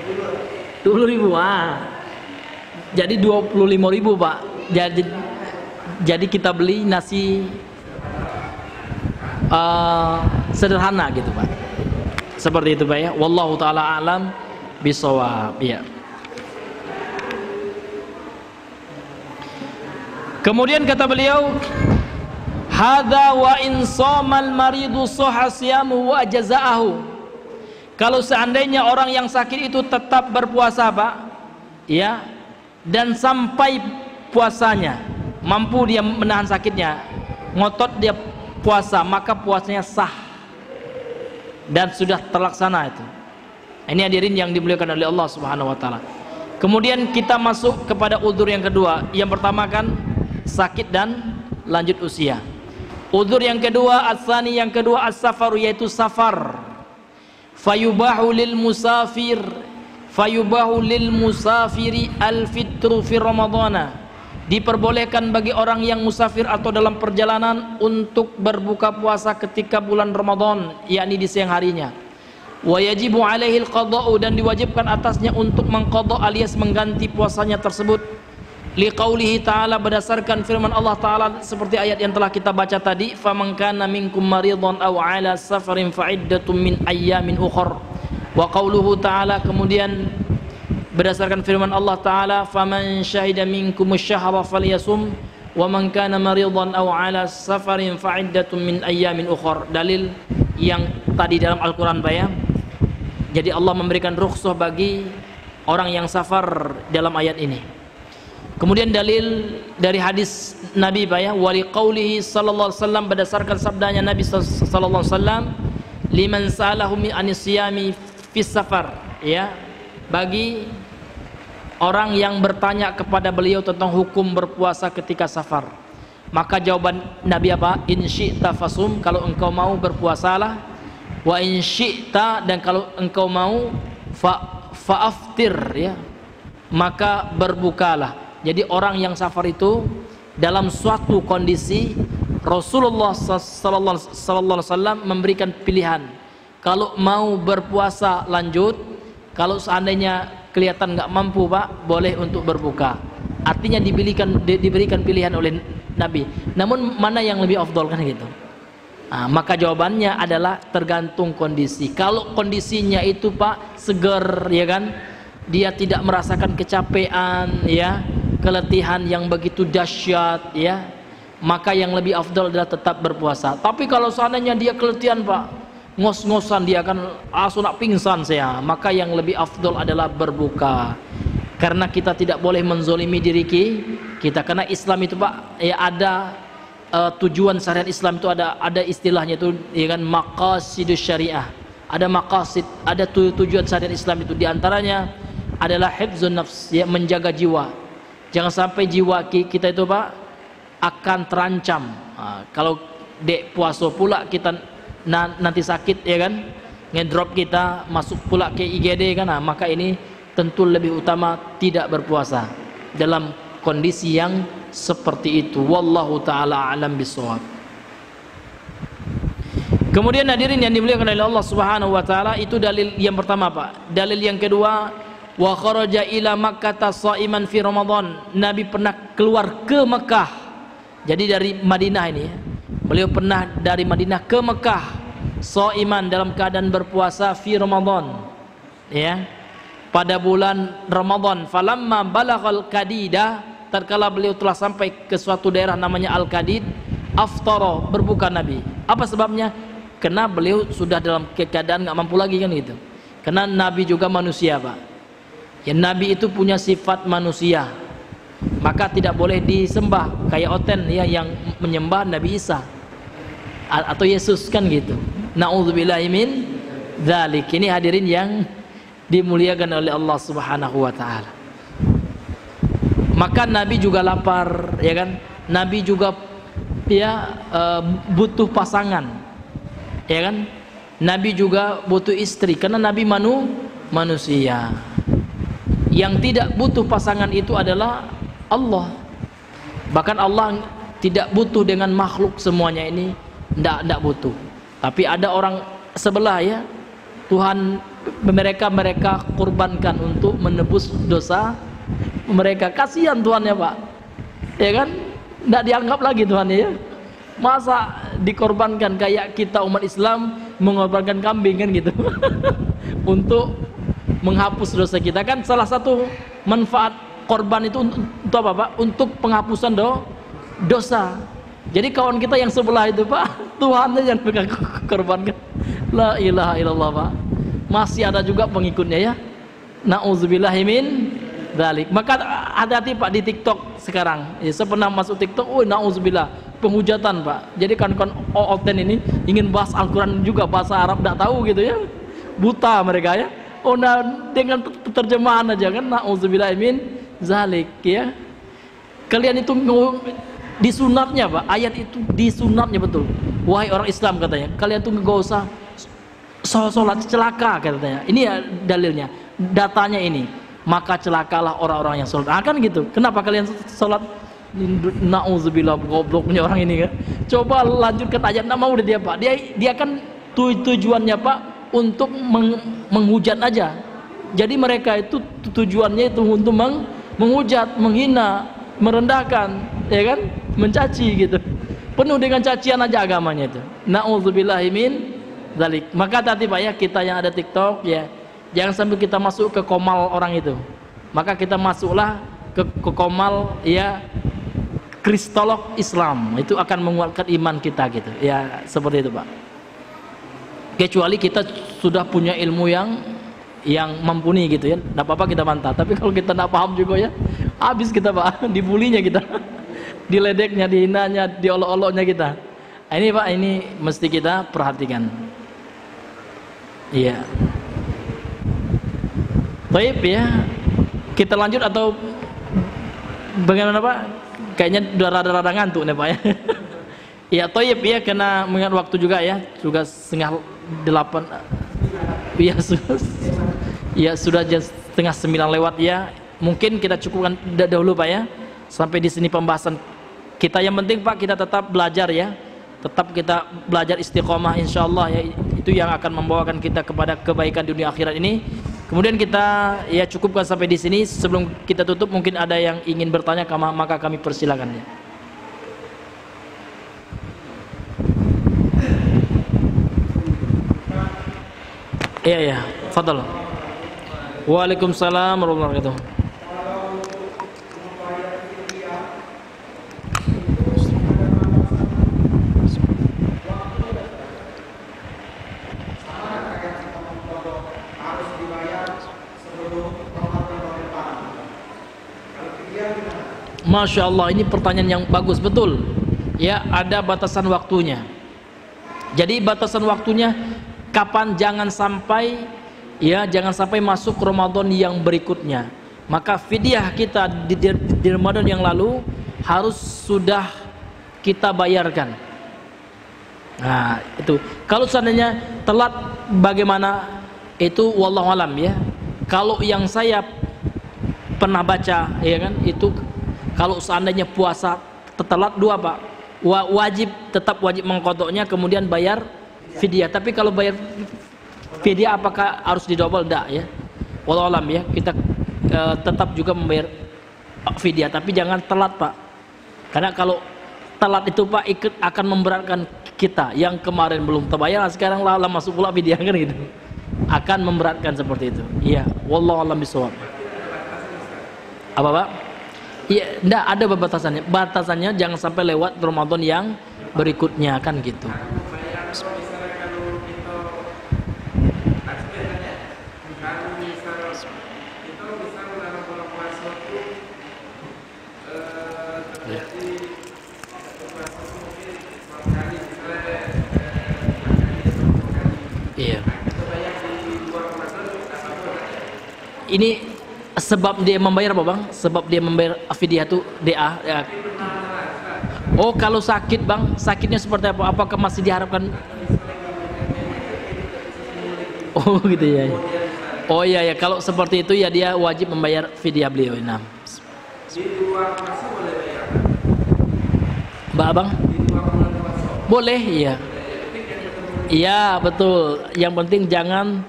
20.000. Jadi 25.000 Pak. Jadi kita beli nasi sederhana gitu Pak. Seperti itu Pak ya. Wallahu taala alam bisawab ya. Kemudian kata beliau, hadza wa in shamal maridu sahha siyamuhu wa jazaahu. Kalau seandainya orang yang sakit itu tetap berpuasa Pak ya, dan sampai puasanya mampu dia menahan sakitnya, ngotot dia puasa, maka puasanya sah dan sudah terlaksana itu. Ini hadirin yang dimuliakan oleh Allah Subhanahu wa taala. Kemudian kita masuk kepada udzur yang kedua. Yang pertama kan sakit dan lanjut usia. Udzur yang kedua, as-tsani yang kedua, as-safar, yaitu safar. Fayubahu lil musafiri al-fitru fi ramadhana. Diperbolehkan bagi orang yang musafir atau dalam perjalanan untuk berbuka puasa ketika bulan Ramadan, yakni di siang harinya. Wa yajibu alaihi al-qada'u, dan diwajibkan atasnya untuk mengqada' alias mengganti puasanya tersebut. Liqaulihi ta'ala, berdasarkan firman Allah ta'ala seperti ayat yang telah kita baca tadi, faman kana minkum maridhan aw ala safarin fa'iddatun min ayyamin ukhra. Wa qauluhu ta'ala, kemudian berdasarkan firman Allah Ta'ala, faman syahida minkumus syahra falyasum wa man kana maridan aw ala safarin fa'iddatun min ayyamin ukhra. Dalil yang tadi dalam Al-Quran Pak ya. Jadi Allah memberikan rukhsah bagi orang yang safar dalam ayat ini. Kemudian dalil dari hadis Nabi Pak ya, wali qaulihi sallallahu alaihi wasallam, berdasarkan sabdanya Nabi sallallahu alaihi wasallam, liman sa'alahu min anisiyami fis safar ya, bagi orang yang bertanya kepada beliau tentang hukum berpuasa ketika safar, maka jawaban Nabi apa? In syi'ta fasum, kalau engkau mau berpuasalah, wa in syi'ta, dan kalau engkau mau fa'aftir ya, maka berbukalah. Jadi orang yang safar itu dalam suatu kondisi Rasulullah sallallahu alaihi wasallam memberikan pilihan. Kalau mau berpuasa lanjut, kalau seandainya kelihatan nggak mampu Pak, boleh untuk berbuka. Artinya diberikan pilihan oleh Nabi. Namun mana yang lebih afdol kan gitu. Nah, maka jawabannya adalah tergantung kondisi. Kalau kondisinya itu Pak seger ya kan, dia tidak merasakan kecapean ya, keletihan yang begitu dahsyat ya, maka yang lebih afdal adalah tetap berpuasa. Tapi kalau seandainya dia keletihan Pak, ngos-ngosan, dia akan nak pingsan saya, maka yang lebih afdal adalah berbuka. Karena kita tidak boleh menzolimi diri kita, karena Islam itu Pak ya ada tujuan syariat Islam itu ada istilahnya itu ya kan, maqasidus syariah. Ada maqasid, ada tujuan syariat Islam itu, diantaranya adalah hifzun nafs ya, menjaga jiwa. Jangan sampai jiwa kita itu Pak akan terancam. Kalau dek puasa pula kita nanti sakit ya kan, ngedrop kita masuk pula ke IGD kan, maka ini tentu lebih utama tidak berpuasa dalam kondisi yang seperti itu. Wallahu ta'ala alam bisawab. Kemudian hadirin yang dimuliakan oleh Allah Subhanahu wa taala, itu dalil yang pertama Pak. Dalil yang kedua, wa kharaja ila Makkah shaiman fi Ramadan. Nabi pernah keluar ke Mekah. Jadi dari Madinah ini ya, beliau pernah dari Madinah ke Mekah shaiman, dalam keadaan berpuasa, fi Ramadan ya, pada bulan Ramadan. Falamma balaghal kadida, tatkala beliau telah sampai ke suatu daerah namanya Al-Kadid, aftara, berbuka Nabi. Apa sebabnya? Karena beliau sudah dalam keadaan nggak mampu lagi kan gitu. Karena Nabi juga manusia Pak ya, Nabi itu punya sifat manusia, maka tidak boleh disembah kayak oten ya yang menyembah Nabi Isa atau Yesus kan gitu. Na'udzubillahi min dzalik. Ini hadirin yang dimuliakan oleh Allah Subhanahu wa taala. Maka Nabi juga lapar ya kan, Nabi juga ya butuh pasangan ya kan, Nabi juga butuh istri, karena Nabi manusia. Yang tidak butuh pasangan itu adalah Allah. Bahkan Allah tidak butuh dengan makhluk semuanya ini, tidak butuh. Tapi ada orang sebelah ya, Tuhan mereka kurbankan untuk menebus dosa mereka. Kasihan Tuhan ya Pak ya kan, tidak dianggap lagi Tuhan ya. Masa dikorbankan kayak kita umat Islam mengorbankan kambing kan gitu untuk menghapus dosa kita. Kan salah satu manfaat korban itu untuk apa Pak? Untuk penghapusan dosa. Jadi kawan kita yang sebelah itu Pak, Tuhan aja yang korbankan. La ilaha illallah Pak. Masih ada juga pengikutnya ya. Na'udzubillahi min dzalik. Maka hati-hati Pak di TikTok sekarang. Ya, saya pernah masuk TikTok, na'udzubillah, penghujatan Pak. Jadi kan oten ini ingin bahas Al-Quran juga bahasa Arab, tidak tahu gitu ya. Buta mereka ya. Nah, dengan terjemahan aja kan, na'udzubillahi min dzalik ya. Kalian itu disunatnya Pak, ayat itu disunatnya betul. Wahai orang Islam katanya, kalian tuh nggak usah sholat, celaka katanya. Ini ya dalilnya, datanya ini. Maka celakalah orang-orang yang sholat. Kan gitu. Kenapa kalian sholat? Na'udzubillah, gobloknya orang ini kan. Coba lanjutkan ayat, nggak mau dia Pak. Dia kan tujuannya Pak untuk menghujat aja. Jadi mereka itu tujuannya itu untuk menghujat, menghina, merendahkan, ya kan, mencaci gitu. Penuh dengan cacian aja agamanya itu. Na'udzubillahi min dzalik. Maka tadi Pak ya, kita yang ada TikTok ya, jangan sampai kita masuk ke komal orang itu. Maka kita masuklah ke komal ya kristolog Islam, itu akan menguatkan iman kita gitu. Ya seperti itu Pak. Kecuali kita sudah punya ilmu yang mumpuni gitu ya, nggak apa-apa kita bantah. Tapi kalau kita nggak paham juga ya, habis kita Pak, dibulinya kita, diledeknya, dihinanya, diolok-oloknya kita. Nah, ini Pak, ini mesti kita perhatikan. Iya. Baik ya, kita lanjut atau bagaimana Pak? Kayaknya udah rada-rada ngantuk nih Pak ya. Ya toib ya, kena mengingat waktu juga ya, juga 7:30. Ya sudah jam 8:30 lewat ya. Mungkin kita cukupkan dahulu Pak ya. Sampai di sini pembahasan kita. Yang penting Pak, kita tetap belajar ya. Tetap kita belajar istiqomah insyaallah ya. Itu yang akan membawakan kita kepada kebaikan dunia akhirat ini. Kemudian kita ya cukupkan sampai di sini. Sebelum kita tutup, mungkin ada yang ingin bertanya, maka kami persilakan ya. Iya ya, fadhal. Waalaikumsalam warahmatullahi wabarakatuh. Masya Allah, ini pertanyaan yang bagus, betul. Ya, ada batasan waktunya. Jadi batasan waktunya kapan, jangan sampai masuk Ramadan yang berikutnya. Maka fidyah kita di Ramadan yang lalu harus sudah kita bayarkan. Nah, itu. Kalau seandainya telat bagaimana? Itu wallahu alam ya. Kalau yang saya pernah baca ya kan, itu kalau seandainya puasa telat 2 Pak, tetap wajib mengqadoknya, kemudian bayar fidyah. Tapi kalau bayar fidyah apakah harus didobel? Enggak ya. Wallahu alam ya. Kita tetap juga membayar fidyah, tapi jangan telat Pak. Karena kalau telat itu Pak akan memberatkan kita. Yang kemarin belum terbayar, sekarang lah masuk pula fidyah kan gitu. Akan memberatkan seperti itu. Iya, wallahu alam bisawab. Apa Pak? Iya, enggak ada batasannya. Batasannya jangan sampai lewat Ramadan yang berikutnya kan gitu. Iya. Ini sebab dia membayar apa Bang? Sebab dia membayar fidyah itu DA ya. Oh, kalau sakit Bang, sakitnya seperti apa? Apakah masih diharapkan? Oh gitu ya. Oh iya ya, kalau seperti itu ya dia wajib membayar fidyah beliau. Nah. Mbak Abang? Boleh, iya. Iya, betul. Yang penting jangan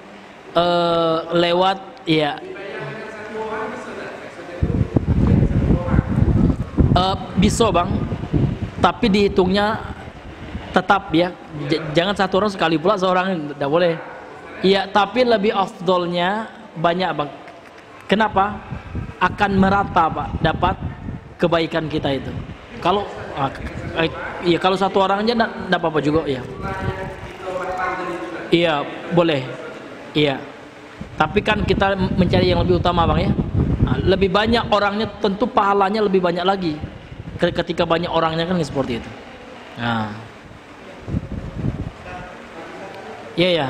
lewat ya. Bisa Bang, tapi dihitungnya tetap ya, jangan satu orang sekali pula seorang, tidak boleh. Iya, tapi lebih afdolnya banyak Bang. Kenapa? Akan merata Pak, dapat kebaikan kita itu. Kalau iya, kalau satu orang aja tidak apa-apa juga ya. Iya, boleh. Iya. Tapi kan kita mencari yang lebih utama Bang ya. Lebih banyak orangnya tentu pahalanya lebih banyak lagi. Ketika banyak orangnya kan seperti itu. Nah. Iya ya.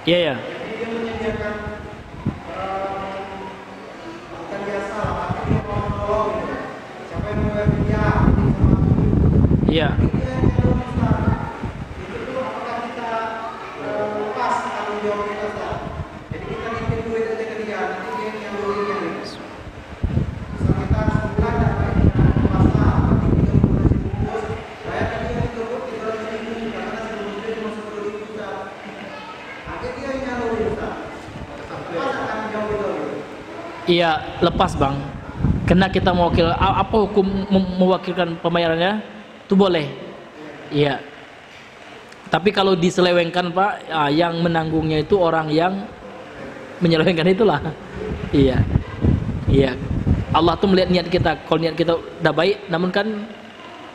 Iya ya. Iya. Iya, lepas Bang. Karena kita mewakil, apa hukum mewakilkan pembayarannya? Itu boleh. Iya. Tapi kalau diselewengkan Pak, yang menanggungnya itu orang yang menyelewengkan itulah. Iya. Iya. Allah tuh melihat niat kita. Kalau niat kita udah baik, namun kan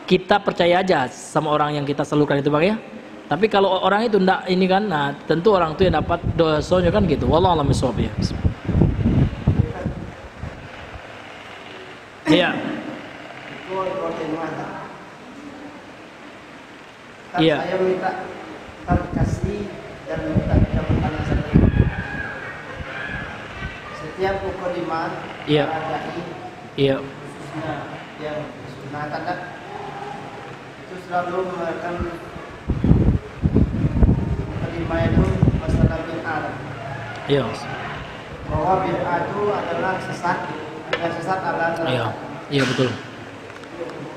kita percaya aja sama orang yang kita salurkan itu Bang ya. Tapi kalau orang itu enggak ini kan, nah tentu orang itu yang dapat dosanya kan gitu. Wallahu a'lam bishawab ya. Iya. Iya. Saya minta klarifikasi dan minta pertanyaan satu. Setiap mukadimah Iya. Iya. khususnya yang sunatan itu selalu mengatakan mukadimah itu masalah bid'ah. Iya. Bahwa bid'ah itu adalah sesat dan sesat adalah neraka. Iya. Iya betul.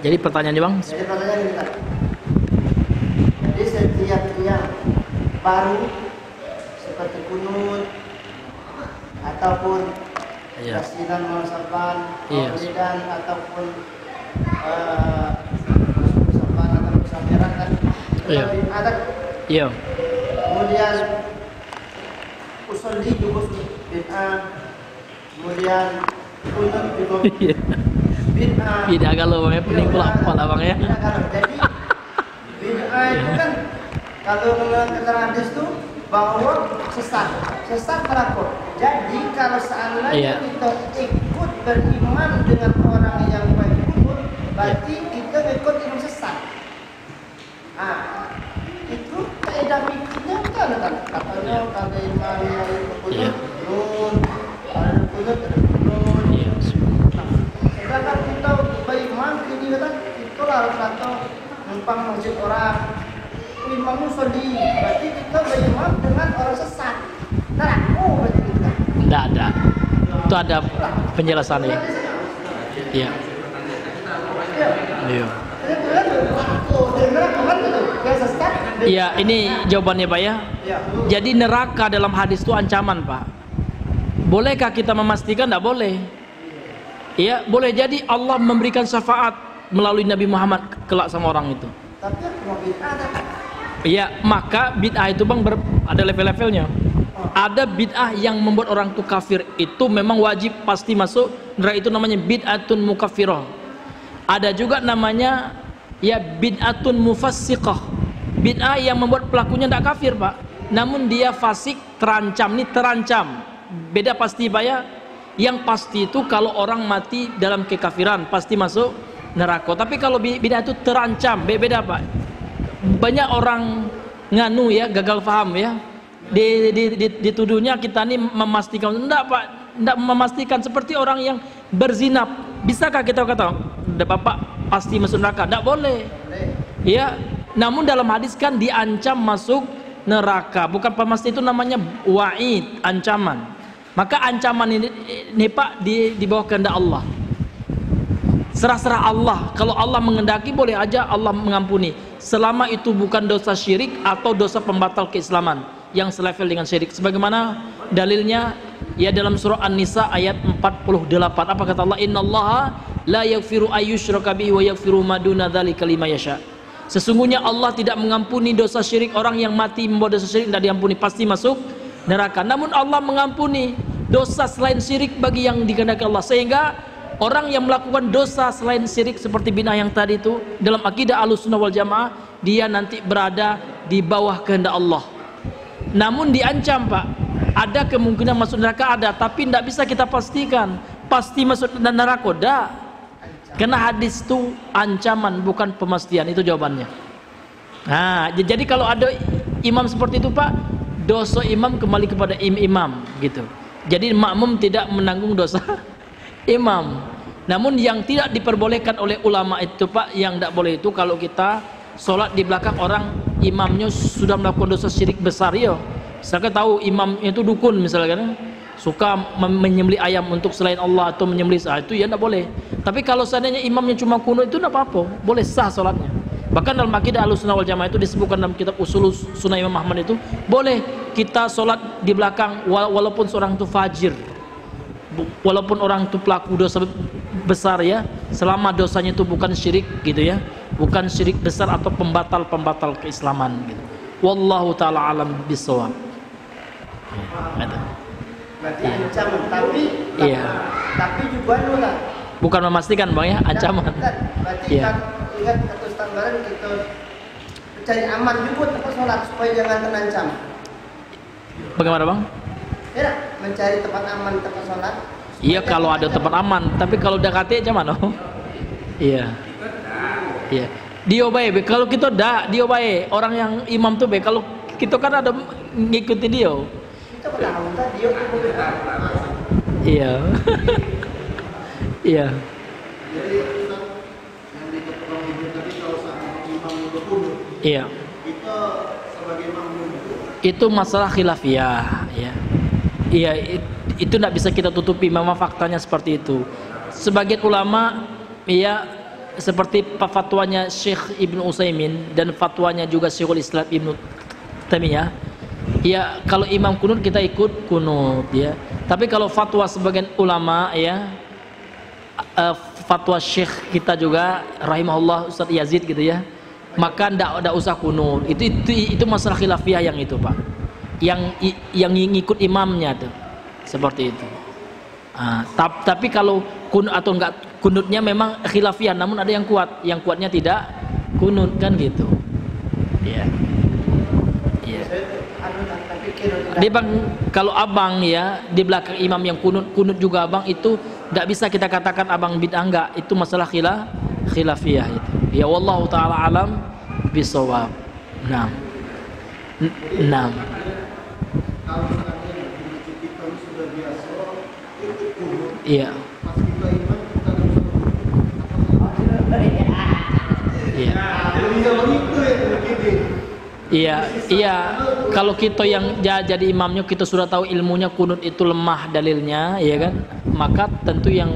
Jadi pertanyaannya Bang? Jadi pertanyaan kita. Jadi setiap yang baru seperti kunut ataupun Iya. yasinan musaban, Iya. maulidan ataupun musaban atau musafirah kan itu Iya. kan ada. Iya. Kemudian usolli juga bid'ah. Kemudian kunut juga Iya. bid'ah. Tidak kalau Bang ya pening pula kepala Bang ya. Bid'ah kalau jadi bid'ah itu kan kalau menurut keterangan hadis itu bahwa sesat neraka. Jadi kalau seandainya Iya. kita ikut beriman dengan orang yang berikut, berarti kita ikut ilmu sesat. Itu kaidah fikihnya kan katanya kalau iman Iya. nun, kalau kunut nun. Iya. Sedangkan kita beriman ini kan itulah rata numpang masjid orang. Imam musolli, berarti kita beriman dengan orang sesat. Neraka berarti kita. Tidak ada. Itu ada penjelasannya. Iya. Iya. Iya, ini jawabannya Pak ya. Jadi neraka dalam hadis itu ancaman Pak. Bolehkah kita memastikan? Tidak boleh. Iya, boleh jadi Allah memberikan syafaat melalui Nabi Muhammad kelak sama orang itu. Tapi mau bid'ah ada. Iya, maka bid'ah itu Bang ada level-levelnya. Ada bid'ah yang membuat orang itu kafir, itu memang wajib pasti masuk neraka, itu namanya bid'atun mukaffirah. Ada juga namanya ya bid'atun mufassiqah. Bid'ah yang membuat pelakunya tidak kafir Pak, namun dia fasik, terancam. Nih terancam. Beda pasti Pak ya. Yang pasti itu kalau orang mati dalam kekafiran pasti masuk neraka. Tapi kalau bid'ah itu terancam, beda Pak. Banyak orang nganu ya, gagal paham ya. Dituduhnya kita ini memastikan, enggak Pak, enggak memastikan seperti orang yang berzina. Bisakah kita kata, Bapak pasti masuk neraka? Enggak boleh. Ya, namun dalam hadis kan diancam masuk neraka. Bukan pemasti, itu namanya wa'id, ancaman. Maka ancaman ini Pak di bawah kehendak Allah. Serah-serah Allah. Kalau Allah mengendaki boleh aja Allah mengampuni, selama itu bukan dosa syirik atau dosa pembatal keislaman yang selevel dengan syirik. Sebagaimana dalilnya ya dalam surah An-Nisa ayat 48. Apa kata Allah? Innallaha la yaghfiru ayyushraka bihi wa yaghfiru ma duna dzalika liman yasha. Sesungguhnya Allah tidak mengampuni dosa syirik. Orang yang mati membuat dosa syirik tidak diampuni, pasti masuk neraka. Namun Allah mengampuni dosa selain syirik bagi yang dikehendaki Allah. Sehingga orang yang melakukan dosa selain syirik seperti bid'ah yang tadi itu, dalam akidah Ahlussunnah wal Jamaah, dia nanti berada di bawah kehendak Allah. Namun diancam Pak, ada kemungkinan masuk neraka, ada, tapi tidak bisa kita pastikan pasti masuk neraka. Dah, karena hadis itu ancaman bukan pemastian. Itu jawabannya. Nah, jadi kalau ada imam seperti itu Pak, dosa imam kembali kepada imam gitu. Jadi makmum tidak menanggung dosa imam. Namun yang tidak diperbolehkan oleh ulama itu Pak, yang tidak boleh itu kalau kita sholat di belakang orang, imamnya sudah melakukan dosa syirik besar ya. Misalkan tahu imam itu dukun misalkan, suka menyembelih ayam untuk selain Allah atau menyembelih itu ya tidak boleh. Tapi kalau seandainya imamnya cuma kuno itu tidak apa-apa, boleh sah sholatnya. Bahkan dalam akidah Ahlussunnah wal Jamaah itu disebutkan dalam kitab Ushul Sunnah Imam Ahmad itu, boleh kita sholat di belakang walaupun seorang itu fajir, walaupun orang itu pelaku dosa besar ya, selama dosanya itu bukan syirik gitu ya, bukan syirik besar atau pembatal keislaman gitu. Wallahu taala alam bisawab. Berarti ancaman, tapi Iya. tapi juga lah. Bukan memastikan Bang ya, ancaman. Berarti Iya. kan ingat satu standaran kita cari aman juga tempat sholat supaya jangan terancam. Bagaimana Bang? Ya, mencari tempat aman tempat sholat. Iya kalau ada tempat aman, tapi kalau udah kate aja mana? Iya. Iya. Dia baik, kalau kita dia baik. Orang yang imam tuh baik. Kalau kita kan ada ngikuti dia. Kita tahu tadi dia Iya. Iya. Jadi Ustaz, yang dikatakan Ibu tadi kalau seorang imam itu kunut, Iya. kita sebagai makmum Itu masalah khilafiyah ya. Iya, itu tidak bisa kita tutupi, memang faktanya seperti itu. Sebagian ulama ya seperti fatwanya Syekh Ibnu Utsaimin dan fatwanya juga Syekhul Islam Ibnu Taimiyah, ya kalau imam kunut kita ikut kunut ya. Tapi kalau fatwa sebagian ulama ya, fatwa Syekh kita juga rahimahullah Ustaz Yazid gitu ya, maka ndak usah kunut. Itu masalah khilafiyah yang itu Pak, yang ngikut imamnya tuh seperti itu. Tapi kalau kunut atau enggak kunutnya memang khilafiyah, namun ada yang kuatnya tidak kunut kan gitu. Iya. Iya. Dia Bang, kalau abang ya di belakang imam yang kunut juga abang, itu tidak bisa kita katakan abang bid'ah, enggak, itu masalah khilafiyah itu. Ya wallahu taala alam bisawab. Nah. kalau misalnya di masjid kita ini sudah biasa ikut kunut, Iya. pas kita imam kita nggak bisa kunut. Iya. Jadi kalau itu yang begini. Iya. Kalau kita yang jadi imamnya kita sudah tahu ilmunya kunut itu lemah dalilnya, ya kan? Maka tentu yang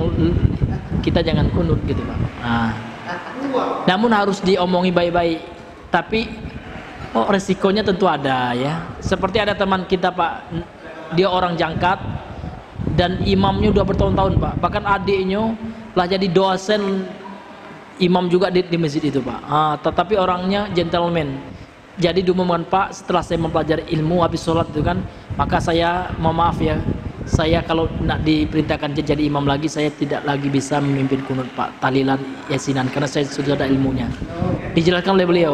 kita jangan kunut gitu, Pak. Namun harus diomongi baik-baik. Tapi resikonya tentu ada ya. Seperti ada teman kita Pak, dia orang Jangkat dan imamnya udah bertahun-tahun Pak. Bahkan adiknya lah jadi dosen imam juga di masjid itu Pak. Tetapi orangnya gentleman. Jadi diumumkan Pak, setelah saya mempelajari ilmu habis sholat itu kan, maka saya mohon maaf ya, saya kalau nak diperintahkan jadi imam lagi, saya tidak lagi bisa memimpin kunut Pak, tahlilan, yasinan, karena saya sudah ada ilmunya. Dijelaskan oleh beliau.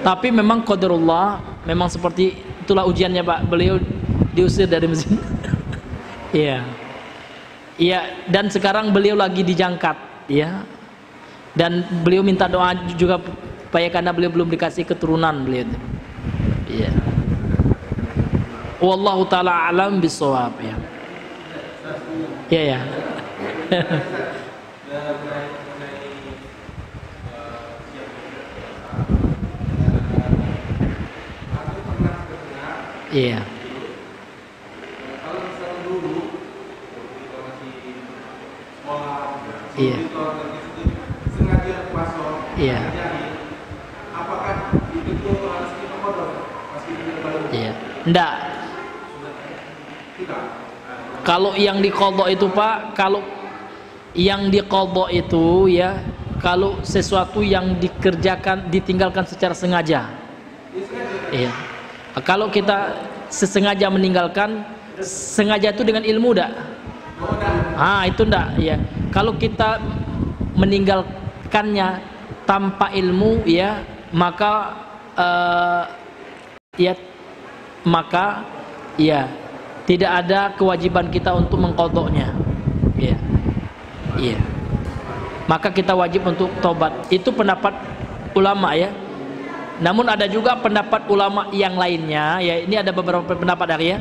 Tapi memang qadarullah, memang seperti itulah ujiannya Pak. Beliau diusir dari masjid. Iya. Iya, dan sekarang beliau lagi dijangkat, ya. Dan beliau minta doa juga supaya karena beliau belum dikasih keturunan beliau. Iya. Wallahu taala alam bisawab ya. Iya ya. Iya. Kalau misalnya dulu kita masih sekolah, Iya. sengaja puasa, Iya. apakah itu tuh harus kita kodok masih di dalam Iya. Enggak. tidak? Kalau yang diqadha itu Pak, kalau yang diqadha itu ya, kalau sesuatu yang dikerjakan ditinggalkan secara sengaja. Iya. Kalau kita sesengaja meninggalkan, sengaja itu dengan ilmu enggak? Itu enggak ya. Kalau kita meninggalkannya tanpa ilmu ya, maka tidak ada kewajiban kita untuk mengqadhanya. Iya. Iya. Maka kita wajib untuk tobat. Itu pendapat ulama ya. Namun ada juga pendapat ulama yang lainnya ya. Ini ada beberapa pendapat dari ya.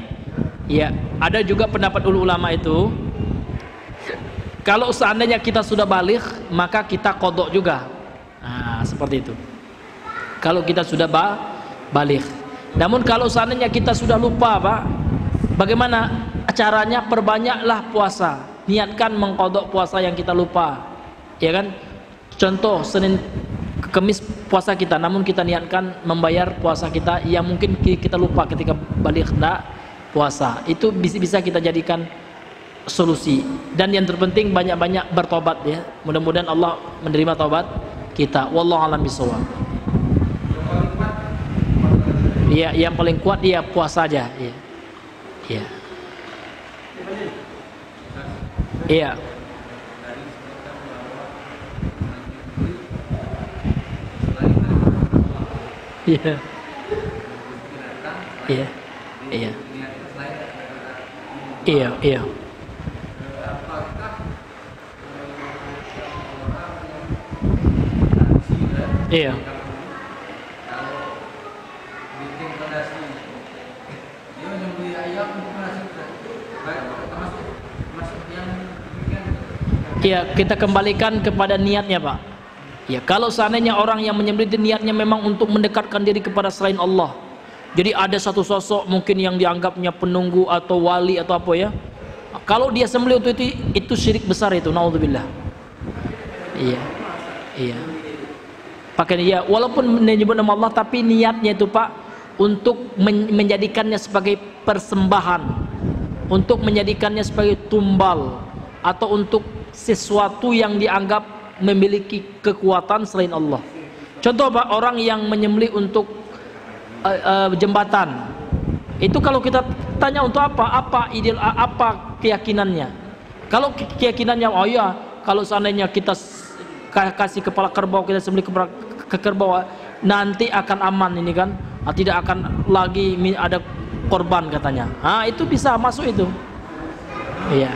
Ya, ada juga pendapat ulama itu, kalau seandainya kita sudah baligh, maka kita qadha juga. Seperti itu. Kalau kita sudah baligh. Namun kalau seandainya kita sudah lupa, Pak, bagaimana caranya? Perbanyaklah puasa. Niatkan mengqadha puasa yang kita lupa. Ya kan? Contoh Senin Kamis puasa kita, namun kita niatkan membayar puasa kita yang mungkin kita lupa ketika balik hendak puasa. Itu bisa kita jadikan solusi. Dan yang terpenting banyak-banyak bertobat ya. Mudah-mudahan Allah menerima taubat kita. Wallahu a'lam bishawab. Ya, yang paling kuat dia puasa aja. Ya. Ya. Iya. Iya. Iya. Iya. Iya, iya. Iya. Ya, kita kembalikan kepada niatnya, Pak. Ya, kalau seandainya orang yang menyembelih niatnya memang untuk mendekatkan diri kepada selain Allah. Jadi ada satu sosok mungkin yang dianggapnya penunggu atau wali atau apa ya. Kalau dia sembelih untuk itu syirik besar itu, naudzubillah. Iya. Iya. Pakai ya, walaupun menyebut nama Allah tapi niatnya itu, Pak, untuk menjadikannya sebagai persembahan, untuk menjadikannya sebagai tumbal, atau untuk sesuatu yang dianggap memiliki kekuatan selain Allah. Contoh, Pak, orang yang menyembelih untuk jembatan. Itu kalau kita tanya untuk apa ideal, apa keyakinannya? Kalau keyakinannya, oh ya, kalau seandainya kita kasih kepala kerbau, kita sembelih ke kerbau, nanti akan aman ini kan, tidak akan lagi ada korban katanya. Itu bisa masuk itu. Iya.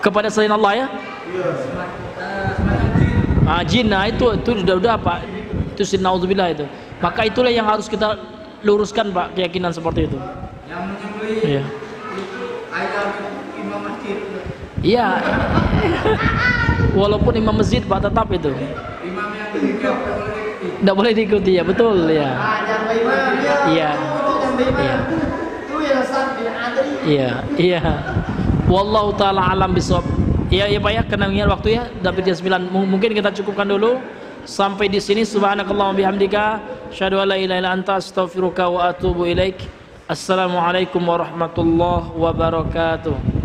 Kepada selain Allah ya. Jin, itu udah Pak. Itu sinauzubillah itu. Maka itulah yang harus kita luruskan, Pak, keyakinan seperti itu. Yang menyembelih Iya. ayam imam masjid. Iya. Walaupun imam masjid, Pak, tetap itu. Imam yang Tidak boleh diikuti ya, betul ya. Jangan imam dia. Iya. Iya. Itu yang sah bin adri. Iya, iya. Wallahu taala alam bisawab. Ya Pak ya, kena mengingat waktu ya, dapat jam 9. Mungkin kita cukupkan dulu sampai di sini. Subhanakallahumma bihamdika, asyhadu an la ilaha illa anta, astaghfiruka wa atubu ilaik. Assalamualaikum warahmatullahi wabarakatuh.